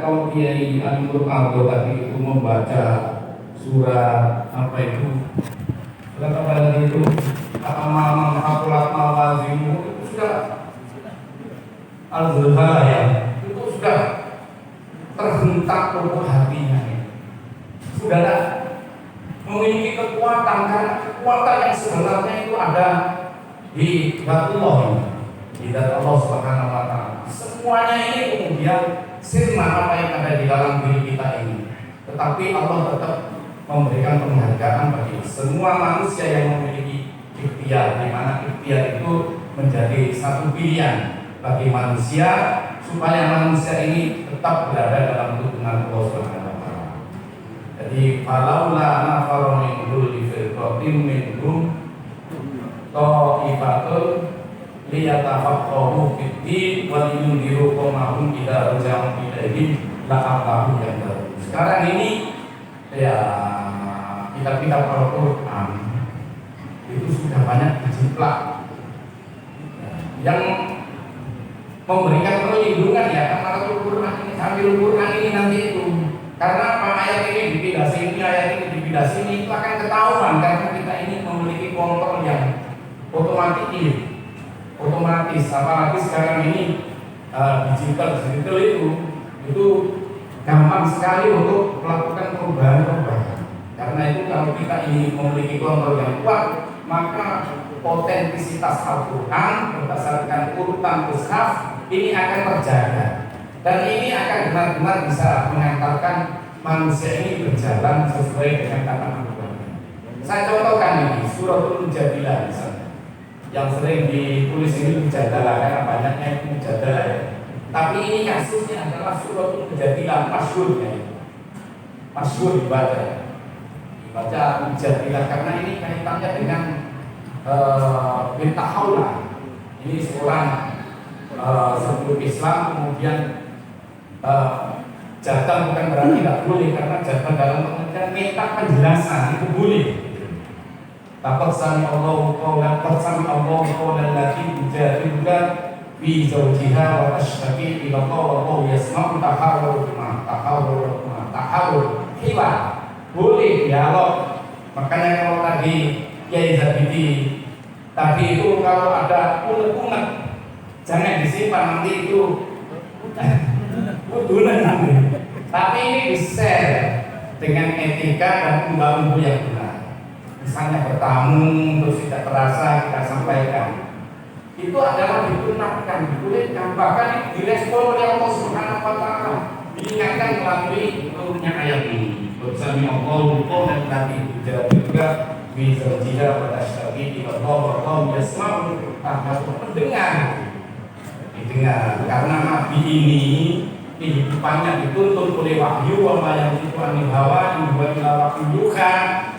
kalau Kiai Anur Aldo tadi itu membaca surat apa itu, surat apa lagi itu, amal akulat mawazimu, itu sudah al-zulhara ya, itu sudah terhentak lubuk hatinya, sudah tak memiliki kekuatan, karena kekuatan yang sebenarnya itu ada di Allah, di zat Allah Subhanahu wa Ta'ala. Semuanya ini kemudian sirna apa yang ada di dalam diri kita ini, tetapi Allah tetap memberikan penghargaan bagi semua manusia yang memiliki ikhtiar, di mana ikhtiar itu menjadi satu pilihan bagi manusia supaya manusia ini tetap berada dalam tuntunan Allah Subhanahu wa Ta'ala. Jadi falaula nafaru min kulli firqatin minhum ta'ifatun liyatafaqahu fid-din wa liyunziru qaumahum idza raja'u ilaihim la'aqahu yang baru. Sekarang ini ya kitab-kitab Al-Quran itu sudah banyak dijiplak yang memberikan perlindungan ya, karena Al-Quran ini sambil Al-Quran ini nanti itu, karena apa, ayat ini dipindah sini, ayat ini dipindah sini, itu akan ketahuan karena kita ini memiliki kontrol yang otomatis, apalagi sekarang ini digital itu gampang sekali untuk melakukan perubahan. Karena itu kalau kita ini memiliki kontrol yang kuat, maka otentisitas Al-Quran berdasarkan urutan mushaf ini akan terjaga, dan ini akan benar-benar bisa mengantarkan manusia ini berjalan sesuai dengan kata Al-Quran. Saya contohkan ini Suratul Mujadilah misalnya, yang sering ditulis ini Mujadalah karena banyaknya itu Mujadalah ya. Tapi ini kasusnya adalah Suratul Mujadilah, masyhur dibaca Mujadilah karena ini kaitannya dengan Bintah Haula. Ini seorang sebelum Islam, kemudian jatah bukan berarti tidak boleh, karena jatah dalam pengertian minta penjelasan itu boleh. Laqad sami Allahu qawlan lati tujadiluka fi zawjiha wa tashtaki ila Allah wallahu yasma'u tahawur hiwa. Boleh dialog. Makanya kalau tadi Kiai Zabidi tadi itu kalau ada unek-unek jangan disimpan, nanti itu udunan nanti. Tapi ini di-share dengan etika dan umbu-umbu yang benar. Misalnya bertamu terus tidak terasa kita sampaikan, itu adalah dibenarkan, dibolehkan, bahkan direspon oleh Allah Subhanahu wa Ta'ala, diingatkan melalui turunnya ayat ini. Bersama Allah qawlan lati tujadiluka fi zawjiha wa tashtaki ila Allah wallahu yasma'u tahawur. Didengar karena Nabi ini kehidupannya dituntun oleh wahyu, wa ma yantiqu anil hawa in huwa illa wahyun yuha.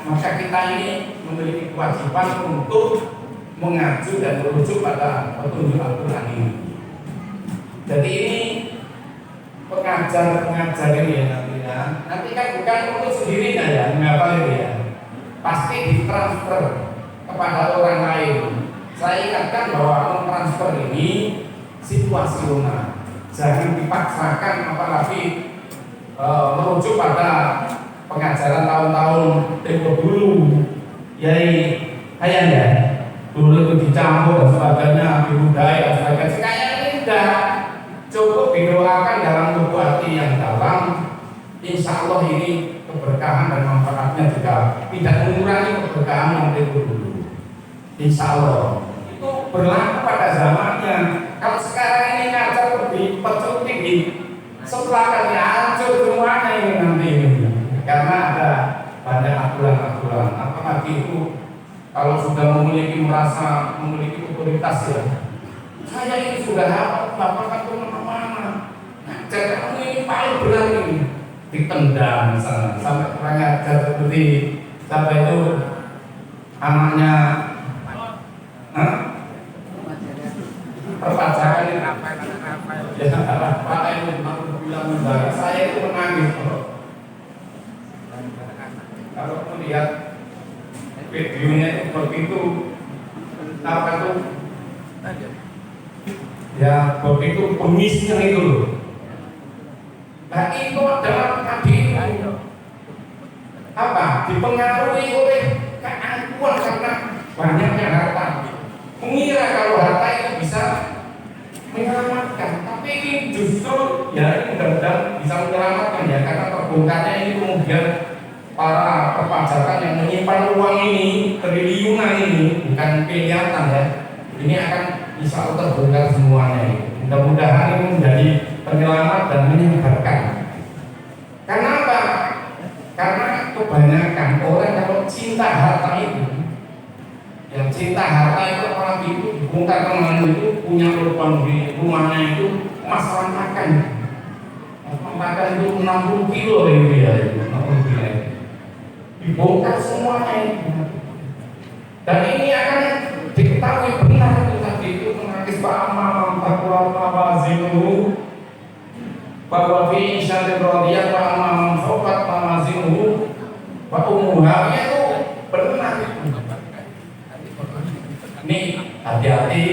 Maka kita ini memiliki kewajiban untuk mengacu dan merujuk pada petunjuk Al-Quran ini. Jadi ini pengajar ini ya nanti kan bukan untuk sendirinya ya, menghafal ya, pasti ditransfer kepada orang lain. Saya ingatkan bahwa mentransfer ini situasional, jangan dipaksakan, apalagi merujuk pada pengajaran tahun-tahun tempo dulu, Yai Hayan ya, dulu itu dicampur dan sebagainya, dibudai dan sebagainya. Sekarang ini tidak, cukup didoakan dalam lubuk hati yang dalam. Insya Allah ini keberkahan dan manfaatnya juga tidak mengurangi keberkahan yang tempo dulu. Insya Allah itu berlaku pada zamannya. Kalau sekarang ini ngajar lebih pecuti di setelah hancur semuanya ini nanti ini. Karena ada banyak aturan-aturan, apalagi itu kalau sudah merasa memiliki otoritas ya. Saya ini sudah hafal, bapak kan kemana-mana. Ngajar kamu ini paling berat ini, ditendang misalnya, sampai kurang ajar seperti sampai itu anaknya, perpajakan ini ya, Pak itu bilang membara, saya itu menangis kalau melihat videonya itu begitu apa itu ya begitu pengisnya itu loh. Nah itu adalah tadi apa? Dipengaruhi oleh keangkuhan karena banyaknya harta. Mengira kalau harta itu bisa menyelamatkan, tapi ini justru ya ini mudah-mudahan bisa menyelamatkan ya, karena terbongkarnya ini kemudian para perpajakan yang menyimpan uang ini, triliunan ini bukan kelihatan ya, ini akan bisa terbongkar semuanya ini. Mudah-mudahan ini menjadi penyelamat dan menyebarkan. Karena apa? Karena kebanyakan orang kalau cinta harta itu, yang cinta harta itu orang itu dibongkar kemarin itu punya rumahnya itu masalah makan. Makan itu 60 kilo itu ya, 60 kilo. Dibongkar semuanya itu. Dan ini akan diketahui benar itu tadi itu menangis ba'amam takwa mawazinuhu bahwa fi syarri radiyat ba'amam sobat mawazinuhu ba'umuha itu benar itu. Nih hati-hati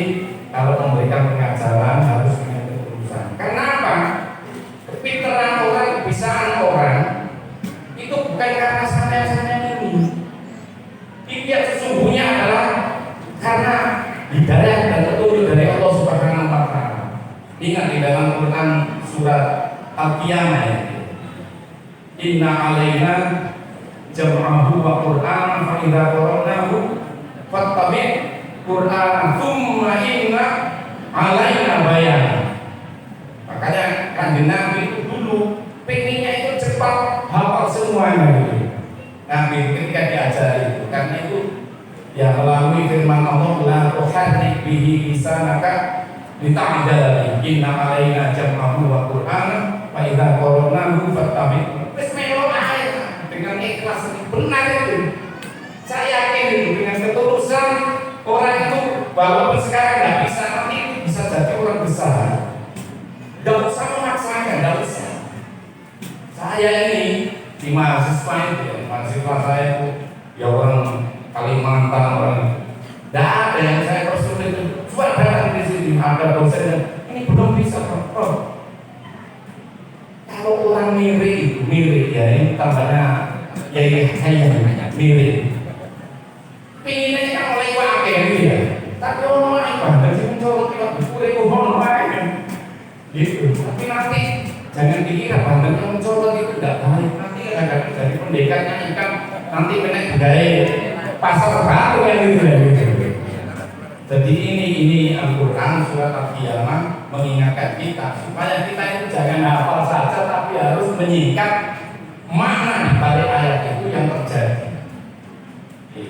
kalau memberikan pengajaran harus dengan ketulusan. Kenapa? Kepintaran orang, kebisaan orang itu bukan karena sana ini. Ini yang sesungguhnya adalah karena hidayah dan petunjuk dari Allah Subhanahu wa Ta'ala. Ingat di dalam Quran surat Al-Qiyamah ya. Inna alaina jam'ahu wa Qur'an fa idza qara'nahu fattabi' Qur'an tsumma inna alaina bayan. Makanya Kanjeng Nabi itu dulu pengennya itu cepat hafal semuanya gitu. Nabi ketika diajari itu, karena itu ya melalui firman Allah la tuharrik bihi lisanaka lita'jala inna alaina jam'ahu wa Qur'ana fa idza qara'nahu fattabi'. Wis melo ae dengan ikhlas benar itu. Saya yakin itu dengan ketulusan orang itu walaupun sekarang nggak bisa, nanti itu bisa jadi orang besar. Nggak usah memaksakan, nggak usah. Saya ini di mahasiswa itu ya, mahasiswa saya itu ya orang Kalimantan orang. Nggak ada yang saya persulit itu. Coba datang di sini ada dosen ini belum bisa Prof. Kalau orang mirip ya ini tambahnya ya saya mirip. Pilihnya kan oleh wakil gitu ya. Tapi orang yang bandar sih mencolok kita berkulit kuhon lain. Gitu. Tapi nanti jangan dikira bandarnya mencolok itu tidak baik. Nanti ada dari pendekatnya ikan nanti menek budaya pasar baru yang gitu ya. Jadi ini Al-Quran surat Al-Qiyamah mengingatkan kita supaya kita itu jangan hafal saja tapi harus menyikat makna di balik ayat itu yang terjadi.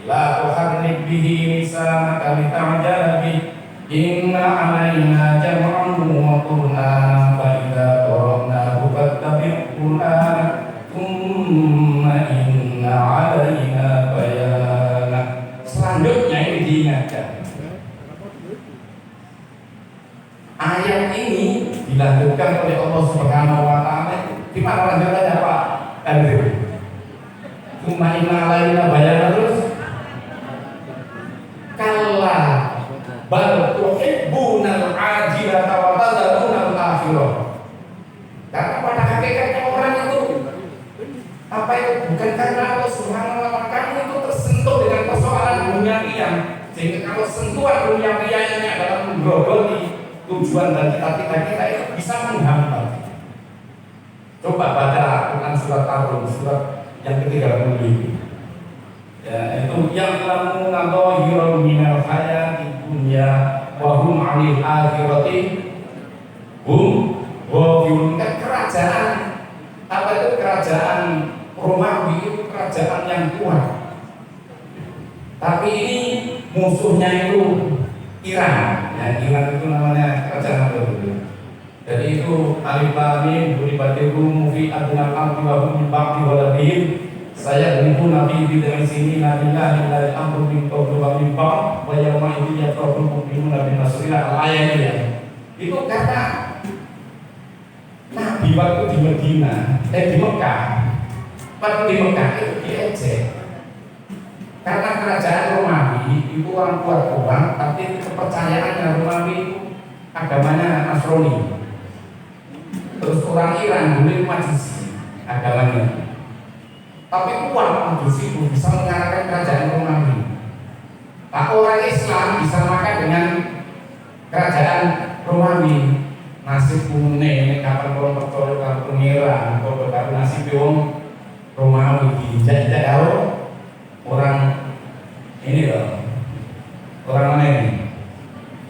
La tuharrik bihi lisanaka lita'jala bih inna 'alaina jam'ahu wa qur'ana fa idza qara'nahu fattabi' qur'ana thumma inna 'alaina bayana. Selanjutnya ini diingatkan. Ayat ini dilanjutkan oleh Allah Subhanahu wa Ta'ala. Di mana lanjutannya Pak Andri? Thumma inna 'alaina bayana terus. Kalla bal tuhibbunal ajilata wa tadharunal akhirah. Karena pada hakikatnya orang itu apa itu bukan karena Allah Subhanahu wa Ta'ala kamu itu tersentuh dengan persoalan duniawiya, sehingga kalau sentuhan duniawiya ini adalah menggerogoti tujuan dan cita-cita kita itu bisa menghambat. Coba baca Quran surat Ar-Rum surat yang ke-30 ini. Ya, itu yang lamu nadhirun minal hayati dunya wa hum 'anil akhirati hum ghafilun. Kerajaan apa itu kerajaan Romawi itu kerajaan yang kuat. Tapi ini musuhnya itu Iran. Ya, Iran itu namanya kerajaan apa itu? Jadi itu alif lam mim ghulibatir-rum fi adnal ardi wa hum min ba'di waladihim. Saya buku Nabi di dalam sini Nabilah dari amru bin qablu wa min ba'd wa yawma idin yatraful mu'minuna bin nasrillah. Ayat ini ya. Itu karena Nabi waktu di Medina, di Mekah. Waktu di Mekah itu diejek. Karena kerajaan Romawi itu orang kuat uang, tapi kepercayaannya Romawi itu agamanya Nasrani. Terus orang Iran boleh Majusi agamanya, tapi kuat Majusi itu bisa mengalahkan kerajaan Romawi. Nah, orang Islam bisa makan dengan kerajaan Romawi. Nasib kumune ini kapan kalau percaya kalau pengiran kalau nasib wong Romawi dijajah tahu orang ini loh, orang mana ini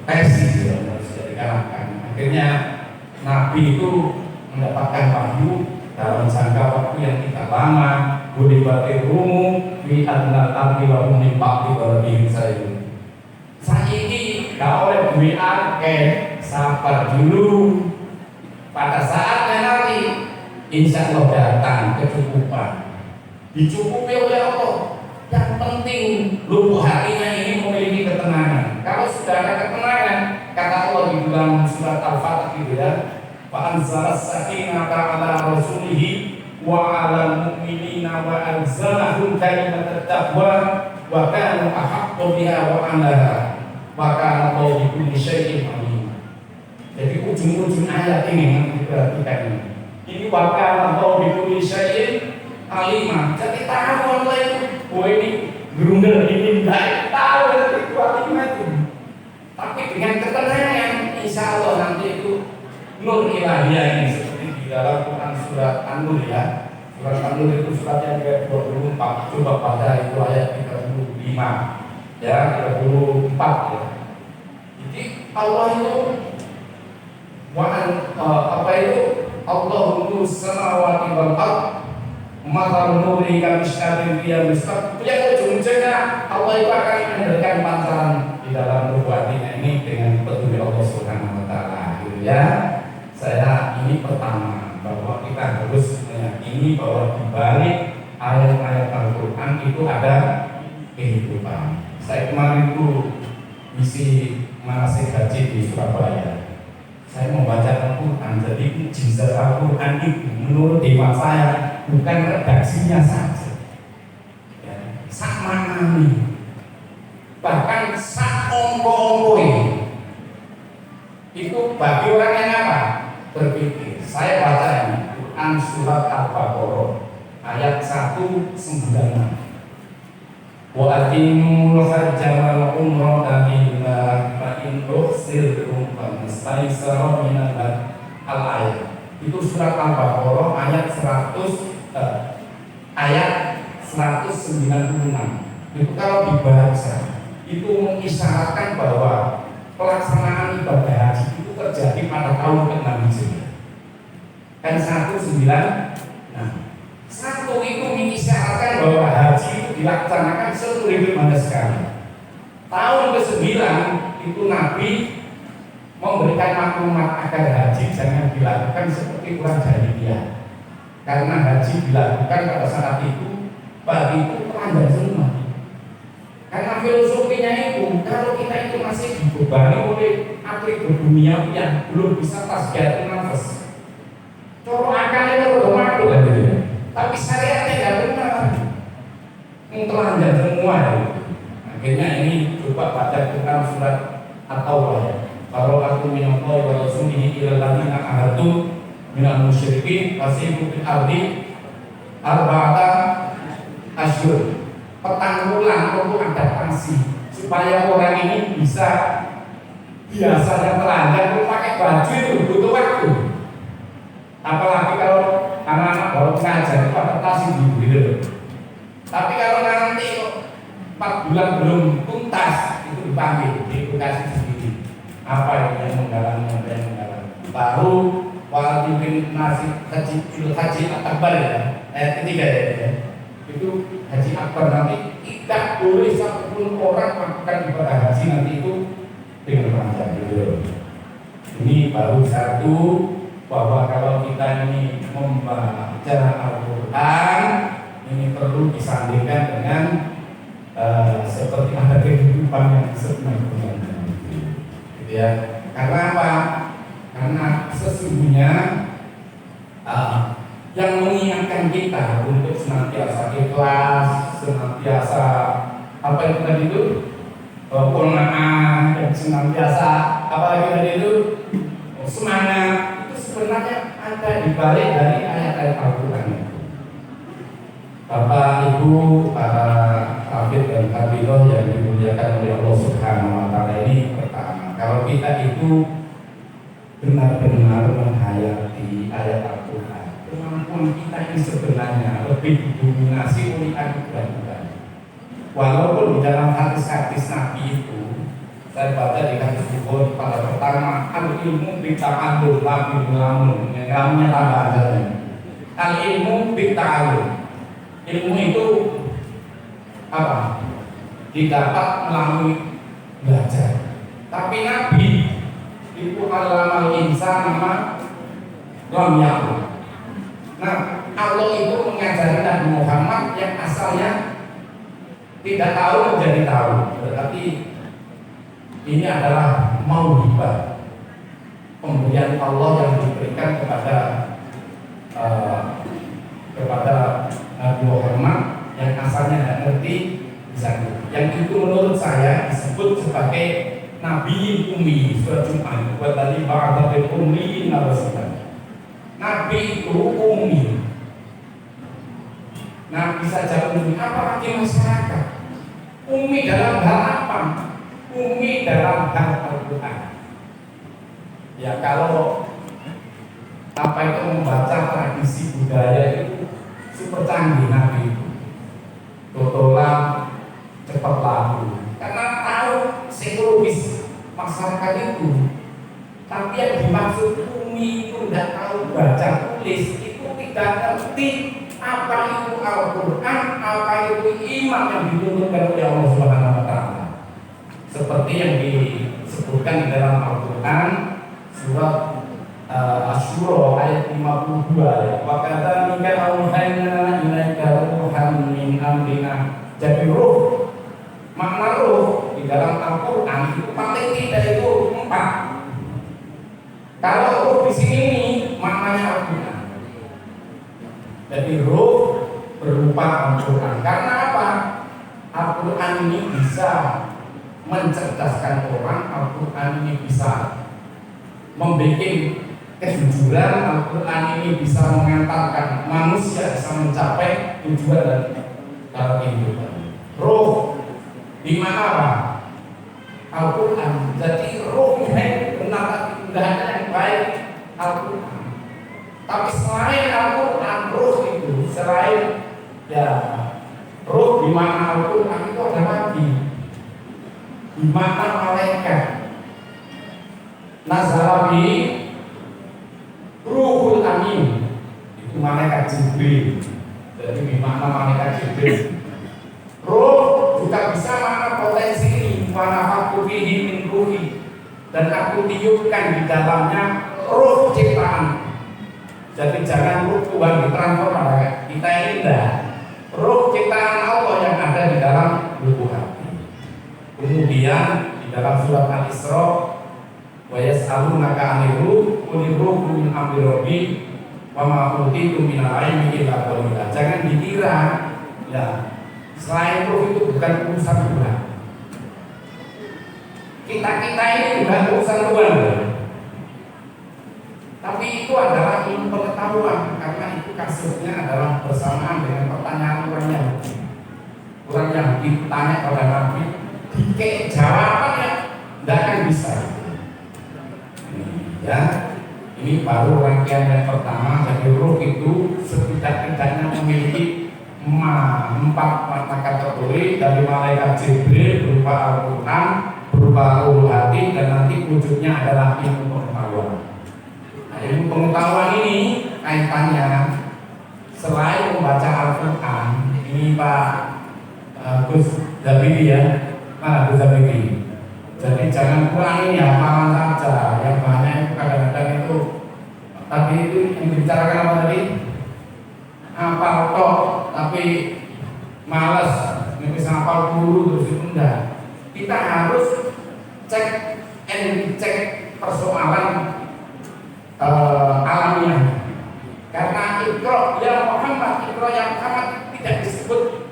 Persia harus dikalahkan. Akhirnya Nabi itu mendapatkan wahyu dalam jangka waktu yang tidak lama. Budi bati rumu fi adnal ardi wa umni pakti wa lebih saya. Saiki gak oleh duwe akeh, sabar dulu. Pada saatnya nanti insya Allah datang kecukupan. Dicukupi oleh Allah. Yang penting lubuk hatinya ini memiliki ketenangan. Kalau sudah ada ketenangan, kata Allah di dalam surat Al-Fatih gitu ya, فَأَنْزَلَ السَّكِينَةَ عَلَى رَسُولِهِ وَعَلَى الْمُؤْمِنِينَ وَأَنْزَلَهُمْ كَلِمَةَ التَّقْوَى وَكَانُوا أَحَقَّ بِهَا وَأَمْلَهَا وَكَانَ اللَّهُ بِكُلِّ شَيْءٍ عَلِيمًا. Jadi ujung-ujung ayat ini yang diperhatikan ini وَكَانَ اللَّهُ بِكُلِّ شَيْءٍ عَلِيمًا. Jadi tahu Allah itu, oh ini gerundel ini tidak tahu itu alimah itu. Tapi dengan ketenangan, insya Allah nanti itu nur ilahiyah ini seperti di dalam Quran surat An-Nur ya. Surat An-Nur itu surat yang ke-24. Coba pada itu ayat 35 ya, 34 ya. Jadi Allah itu apa itu Allahu nurus samawati wal ardh Matal nuri kamishkatin dia mistak. Yang ujung-ujungnya Allah itu akan memberikan pancaran di dalam ruh hatinya ini dengan petunjuk Allah Subhanahu wa taala gitu ya. Saya ini pertama bahwa kita harus meyakini bahwa di balik ayat-ayat Al-Qur'an itu ada kehidupan. Saya kemarin itu isi manasik haji di Surabaya. Saya membaca Al-Quran, jadi mukjizat Al-Quran itu menurut hemat saya bukan redaksinya saja, ya, sak maknani, bahkan sak ombo-ombo itu bagi orang yang apa? Berpikir. Saya baca ini Quran surat Al-Baqarah ayat 196. Wa atimul hajja wal umrata lillah fa in uhsirtum famastaysara minal al-ayat. Itu surat Al-Baqarah ayat 196. Itu kalau dibaca itu mengisyaratkan bahwa pelaksanaan ibadah haji itu terjadi pada tahun ke-6 Hijriah. Kan 19. Nah, satu itu mengisyaratkan bahwa haji itu dilaksanakan seluruh hidup Anda sekali. Tahun ke-9 itu Nabi memberikan maklumat agar haji jangan dilakukan seperti orang jahiliyah. Karena haji dilakukan pada saat itu bagi itu pelanggar semua. Karena filosofinya itu kalau kita itu masih dibebani oleh atlet berdunia yang belum bisa tasbihatul nafas. Coro akalnya udah makhluk kan gitu ya. Tapi syariatnya tidak benar, telanjang semua ya. Akhirnya ini coba baca Quran surat At-Taubah ya. Kalau aku minallahi wa rasulihi ila alladziina ahadu minal musyrikin fasihu fil ardi arba'ata asyhur. Petang ulang untuk adaptasi supaya orang ini bisa biasa dan telanjang untuk pakai baju itu butuh waktu. Apalagi kalau anak-anak baru mengajar itu adaptasi gitu. Tapi kalau nanti 4 bulan belum tuntas itu dipanggil di edukasi sendiri. Apa yang menggalang. Baru wajibin nasib haji akbar ya, ayat ketiga ya. Itu haji akbar nanti tidak boleh satupun orang melakukan ibadah haji nanti itu dengan panjang gitu. Ini baru satu bahwa kalau kita ini membaca Al-Quran ini perlu disandingkan dengan seperti ada kehidupan yang sebenarnya, gitu ya. Karena apa? Karena sesungguhnya yang mengingatkan kita untuk senantiasa ikhlas, senantiasa apa itu tadi itu penghormatan, senantiasa apa lagi tadi itu semangat, itu sebenarnya ada di balik dari ayat-ayat Al-Quran itu. Bapak, Ibu, para hafid dan hafidhah yang dimuliakan oleh Allah Subhanahu wa taala, ini pertama, kalau kita itu benar-benar menghayati ayat Al-Quran, kemampuan kita ini sebenarnya lebih didominasi oleh anugerah. Walaupun di dalam hadis-hadis Nabi itu, saya baca di hadis Bukhari pada pertama, al-ilmu bita'allum la bil-lamun, yang namanya tambah aja. Al-ilmu bita'allum, ilmu itu apa? Didapat melalui belajar. Tapi Nabi itu alamal insan nama lam yakun. Nah, Allah itu mengajari Nabi Muhammad yang asalnya tidak tahu menjadi tahu. Berarti ini adalah mauhibah, pemberian Allah yang diberikan kepada Nabi Muhammad yang asalnya tidak ngerti bisa. Yang itu menurut saya disebut sebagai Nabi Ummi. Surat Jumat buat tadi ba'da bil ummi narasulah. Nabi itu ummi. Nabi saja ummi, apalagi masyarakat. Ummi dalam hal apa? Ummi dalam hal Al-Quran. Ya kalau apa itu membaca tradisi budaya itu super canggih Nabi itu. Totolan cepat laku. Karena tahu psikologis masyarakat itu. Tapi yang dimaksud Umi itu tidak tahu baca tulis, itu tidak ngerti apa itu Al-Quran, apa itu iman yang diturunkan oleh Allah Subhanahu wa taala. Seperti yang disebutkan di dalam Al-Quran surat Asy-Syura ayat 52 ya. Wa kadzalika auhayna ilaika ruhan min amrina. Jadi ruh, makna ruh di dalam Al-Quran itu paling tidak itu 4. Kalau ruh di sini maknanya Al-Quran. Jadi ruh berupa Al-Quran. Karena apa? Al-Quran ini bisa mencerdaskan orang. Al-Quran ini bisa membuat kejujuran. Al-Quran ini bisa mengantarkan manusia bisa mencapai tujuan dalam kehidupan. Ruh di mana apa? Al-Quran. Jadi ruhnya benar tidak yang baik Al-Quran. Tapi selain Al-Quran, ruh itu selain ya ruh di mana Al-Quran itu ada lagi di mana malaikat nazarabi ruhul amin, itu malaikat Jibril. Jadi di mana malaikat Jibril. Ruh juga bisa makna potensi ini, mana aku fihi min ruhi, dan aku tiupkan di dalamnya ruh ciptaan. Jadi jangan ruh Tuhan ditransfer pada kita ini enggak. Ruh ciptaan Allah yang ada di dalam lubuk hati. Kemudian di dalam surat Al-Isra, wa yas'alunaka 'anil ruh qul ruhu min amri rabbi wa ma utitu minal ilmi illa qalila. Jangan dikira ya selain ruh itu bukan urusan Tuhan. Kita ini bukan urusan Tuhan. Tapi itu adalah ilmu pengetahuan, karena itu kasusnya adalah bersamaan dengan pertanyaan orang Yahudi. Orang Yahudi ditanya pada Nabi, dikek jawabannya tidak akan bisa. Ya, ini baru rangkaian yang pertama. Jadi ruh itu setidak-tidaknya memiliki 4 kategori, dari malaikat Jibril berupa Al-Quran, berupa ruh hati, dan nanti wujudnya adalah ilmu pengetahuan. Nah, ilmu pengetahuan ini kaitannya selain membaca Al-Quran, ini Pak Gus Zabidi ya, Gus Zabidi. Jadi jangan kurang ini hafalan saja, yang banyak itu kadang-kadang itu tadi itu yang dibicarakan apa tadi? Hafal tok tapi malas, nggak bisa hafal dulu terus itu enggak. Kita harus cek persoalan alamiah. Karena Iqra ya Muhammad, Iqra yang Muhammad tidak disebut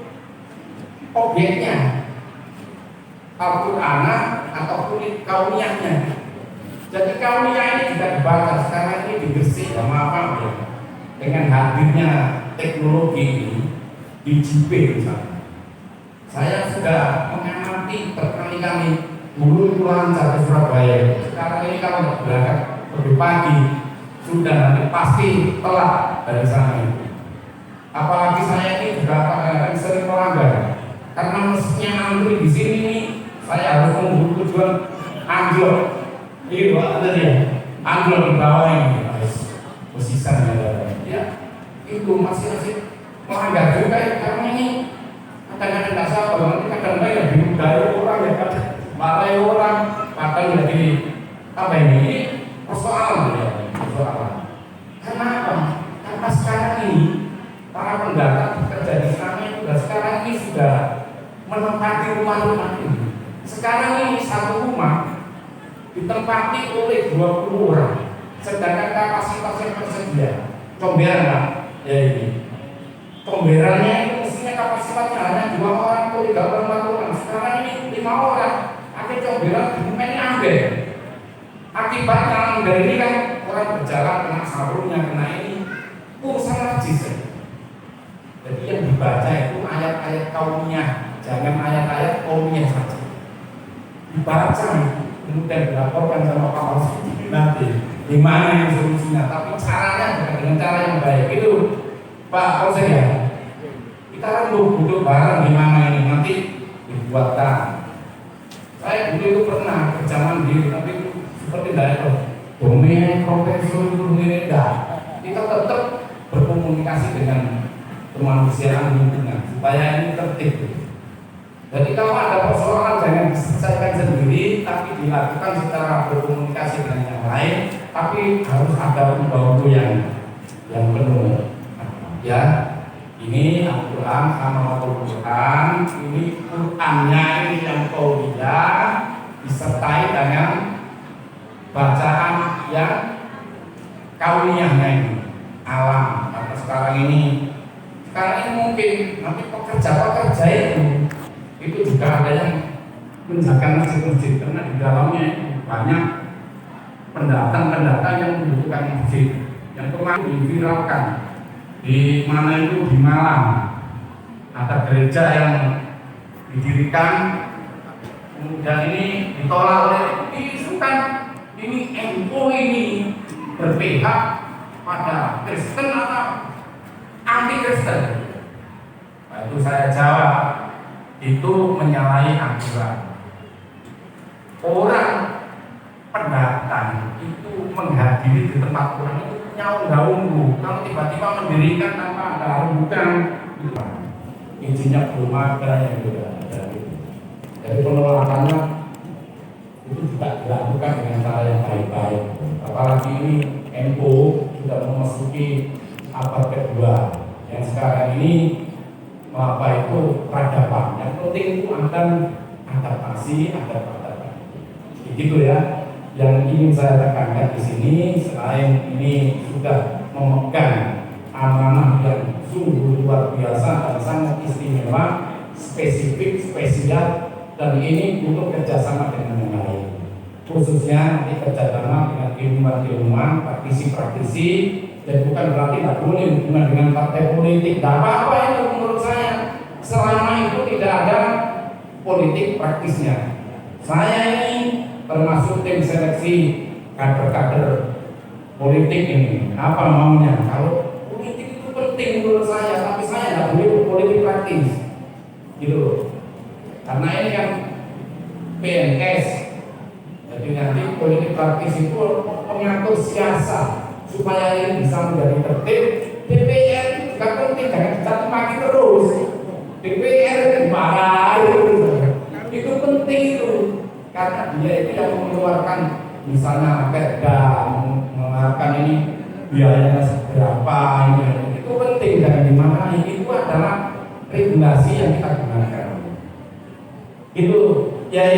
objeknya Al-Quran atau kulit kauniyahnya. Jadi kauniyah ini juga dibaca, sekarang ini dibersih ya maaf ya, dengan hadirnya teknologi ini di JP misalnya, saya sudah mengamati berkali-kali dulu itu lancar ke Surabaya. Sekarang ini kalau nggak berangkat lebih pagi sudah nanti pasti telat dari sana itu. Apalagi saya ini juga kadang-kadang sering melanggar karena mestinya antri di sini nih, saya harus menunggu tujuan anjlok. Iya benar ya, anjlok di bawah ini posisinya ya itu masih melanggar juga ya, karena ini kadang-kadang tidak sabar, nanti kadang-kadang ya bingung dari orang ya, kadang marahi orang, kadang jadi apa ini persoalan ya, persoalan. Karena apa? Karena sekarang ini para pendatang bekerja di sana itu sekarang ini sudah menempati rumah-rumah ini. Sekarang ini satu rumah ditempati oleh 20 orang, sedangkan kapasitas yang tersedia comberan Pak, ya ini comberannya itu mestinya kapasitasnya hanya 2 orang atau 3 orang, 4 orang. Sekarang ini 5 orang, akhirnya comberan ini ambil. Akibatnya ambil ini kan orang berjalan kena sarungnya, kena ini urusan najis. Jadi yang dibaca itu ayat-ayat kaumnya, jangan ayat-ayat kaumnya saja. Dibaca kemudian dilaporkan sama Pak Masjid nanti gimana yang solusinya, tapi caranya bukan dengan cara yang baik. Itu Pak Kapolsek ya, kita kan butuh barang gimana ini nanti dibuatkan. Saya dulu itu pernah kerja mandiri, tapi seperti itu domain profesor itu enggak, kita tetap berkomunikasi dengan kemanusiaan lingkungan supaya ini tertib. Jadi kalau ada persoalan jangan diselesaikan sendiri, tapi dilakukan secara berkomunikasi dengan yang lain, tapi harus ada pembawa yang penuh. Ya, ini Al-Quran sama Al-Quran, ini Qurannya ini yang qauliyah disertai dengan bacaan yang kauniyahnya ini alam. Karena sekarang ini mungkin nanti pekerja itu juga ada yang menjaga masjid-masjid, karena di dalamnya banyak pendatang yang membutuhkan masjid. Yang kemarin diviralkan di mana itu, di Malang ada gereja yang didirikan, kemudian ini ditolak oleh diisukan ini NU ini berpihak pada Kristen atau anti Kristen. Nah, itu saya jawab, itu menyalahi aturan. Orang pendatang itu menghadiri di tempat Quran itu punya undang-undang. Kalau tiba-tiba mendirikan tanpa ada bukan izinnya belum ada yang sudah ada. Jadi penolakannya itu juga dilakukan dengan cara yang baik-baik. Apalagi ini NU sudah memasuki abad kedua, yang sekarang ini apa itu peradaban. Yang penting itu akan adaptasi. Begitu ya. Yang ingin saya tekankan di sini, selain ini sudah memegang amanah yang sungguh luar biasa dan sangat istimewa, spesial, dan ini butuh kerjasama dengan yang lain. Khususnya nanti kerjasama dengan ilmuwan, praktisi, dan bukan berarti tidak boleh hubungan dengan partai politik. Tidak apa-apa itu menurut saya, selama itu tidak ada politik praktisnya. Saya ini termasuk tim seleksi kader-kader politik ini. Apa maunya? Kalau politik itu penting menurut saya, tapi saya tidak boleh berpolitik praktis, gitu. Karena ini kan PNS, jadi nanti politik praktis itu mengatur siasat supaya ini bisa menjadi tertib. DPR itu juga penting, jangan dicaci maki terus. DPR dimarahi, itu penting itu. Karena dia itu yang mengeluarkan misalnya perda, mengeluarkan ini biayanya seberapa, ini itu penting, jangan dimarahi. Itu adalah regulasi yang kita gunakan. Itu ya.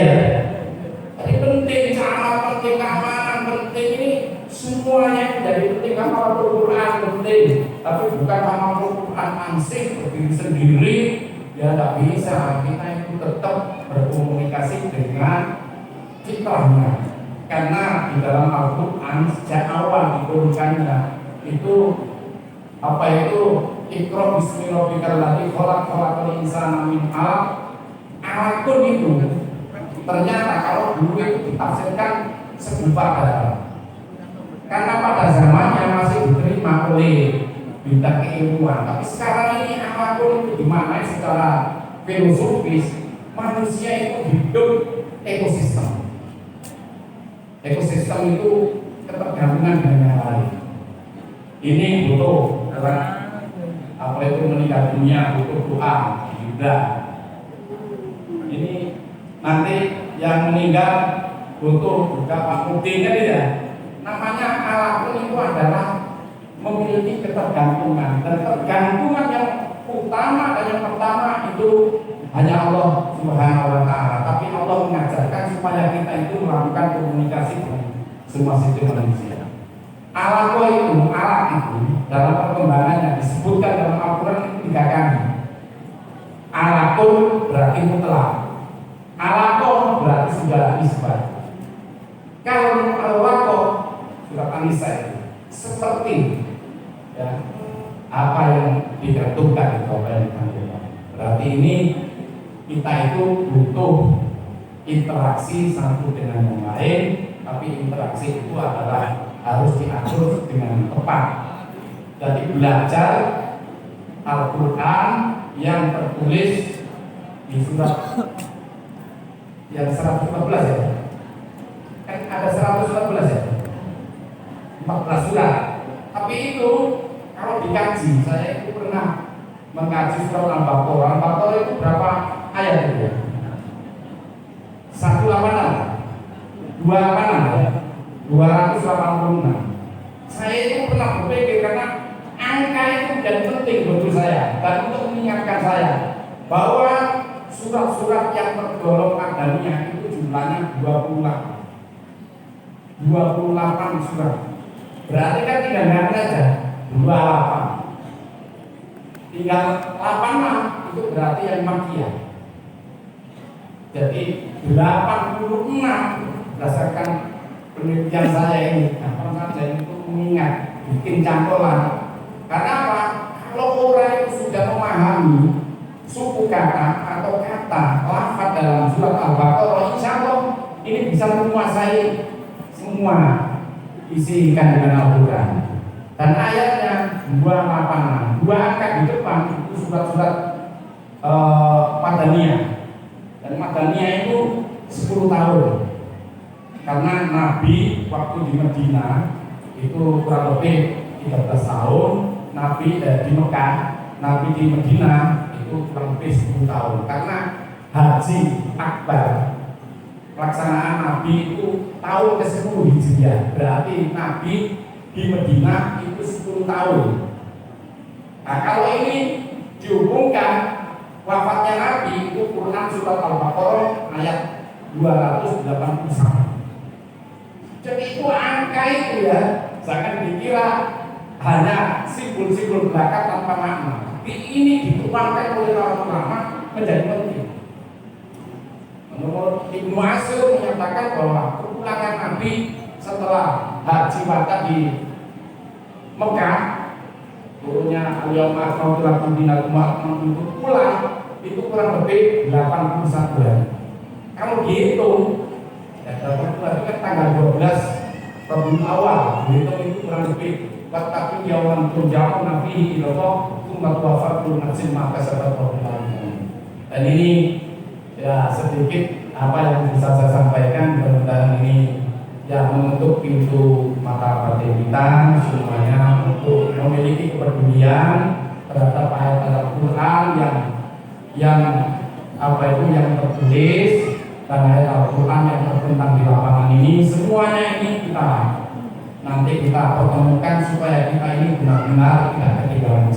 Jadi penting, cara penting, keamanan penting, ini semuanya menjadi penting. Amal Al-Quran penting, tapi bukan amal Al-Quran ansih berdiri sendiri. Ya tidak bisa, kita itu tetap berkomunikasi dengan fitrahnya, karena di dalam Al-Quran sejak awal diturunkannya itu apa itu Iqra bismi rabbikal ladzi khalaqal insana min 'alaq. Alaqun itu ternyata kalau dulu itu ditafsirkan segumpal darah. Karena pada zamannya masih diterima oleh bidang keilmuan, tapi sekarang ini alaqun itu dimaknai secara filosofis, manusia itu hidup ekosistem. Ekosistem itu ketergantungan dengan yang lain. Ini butuh apa itu meninggal dunia, butuh doa juga. Ini nanti yang meninggal butuh juga Pak Mudin kan ya. Namanya alaqun itu adalah memiliki ketergantungan, dan ketergantungan yang utama dan yang pertama itu hanya Allah Subhanahu wa Ta'ala. Tapi Allah mengajarkan supaya kita itu melakukan komunikasi dengan semua sistem manusia. Alaq itu dalam perkembangannya disebutkan dalam Al-Quran 3 kali. Alaqun berarti mutlak, alaqun berarti sudah isbat. Kalau al-waqo surat An-Nisa itu seperti ya, apa yang ditentukan itu apa yang ditentukan. Berarti ini kita itu butuh interaksi satu dengan yang lain, tapi interaksi itu adalah harus diatur dengan tepat. Jadi belajar Al-Quran yang tertulis di surat yang 114 ya. Kan ada 114 ya. 14 surat. Tapi itu kalau dikaji, saya itu pernah mengkaji surat Al-Baqarah. Al-Baqarah itu berapa ayat itu ya? 186, 286 ya, 286. Saya itu pernah berpikir karena angka itu menjadi penting bagi saya dan untuk mengingatkan saya bahwa surat-surat yang tergolong adanya itu jumlahnya 28 surat. Berarti kan tinggal ngambil aja 28. Tinggal 86 itu berarti yang Makkiyah. Jadi 86 berdasarkan penelitian saya ini. Kapan saja itu mengingat, bikin cantolan. Karena apa? Kalau orang itu sudah memahami suku kata atau kata lafaz dalam surat Al-Baqarah, insya Allah ini bisa menguasai semua isi kandungan Al-Quran. Dan ayatnya 286, 2 angka di depan itu surat-surat Madaniyah. Dan Madaniyah itu 10 tahun. Karena Nabi waktu di Medina itu kurang lebih 13 tahun, Nabi di Mekah, Nabi di Medina itu kurang lebih 10 tahun. Karena Haji Akbar, pelaksanaan Nabi itu tahun ke-10 Hijriah, berarti Nabi di Medina itu 10 tahun. Nah kalau ini dihubungkan wafatnya Nabi itu Quran surat Al-Baqarah ayat 281. Jadi itu angka itu ya, jangan dikira hanya simbol-simbol belaka tanpa makna. Tapi ini dituangkan oleh para ulama menjadi penting. Menurut Ibnu Ashur menyatakan bahwa kepulangan Nabi setelah haji wada di Mekah, turunnya al-yawma akmaltu lakum dinakum wa atmamtu itu pulang itu kurang lebih 81 hari. Kalau dihitung ya dapat kan tanggal 12 Rabiul Awal, dihitung itu kurang lebih wattaqu yawman turja'una fihi ila Allah tsumma tuwaffatu nafsun ma kasabat wa hum la yuzlamun. Dan ini ya sedikit apa yang bisa saya sampaikan, mudah-mudahan ini yang menutup pintu mata batin kita semuanya untuk memiliki kepedulian terhadap ayat Al-Quran yang apa itu yang tertulis dan ayat Al-Quran yang tertentang di lapangan ini, semuanya ini kita nanti kita pertemukan supaya kita ini benar-benar tidak ketinggalan.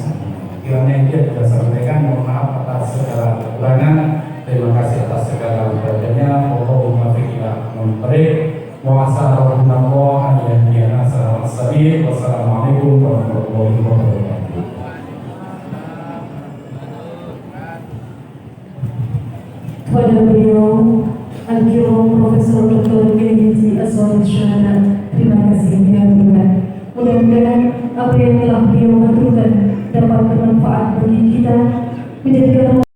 Kiranya ini sudah sampaikan, mohon maaf atas segala kekurangan. Terima kasih atas segala perhatiannya. Allahumma fiqna memberi Wassalamualaikum warahmatullahi wabarakatuh. Kepada beliau Al-Kiram Profesor Dr. G. Azwar Syahada, terima kasih. Mudah-mudahan apa yang telah beliau aturkan dapat bermanfaat bagi kita, menjadikan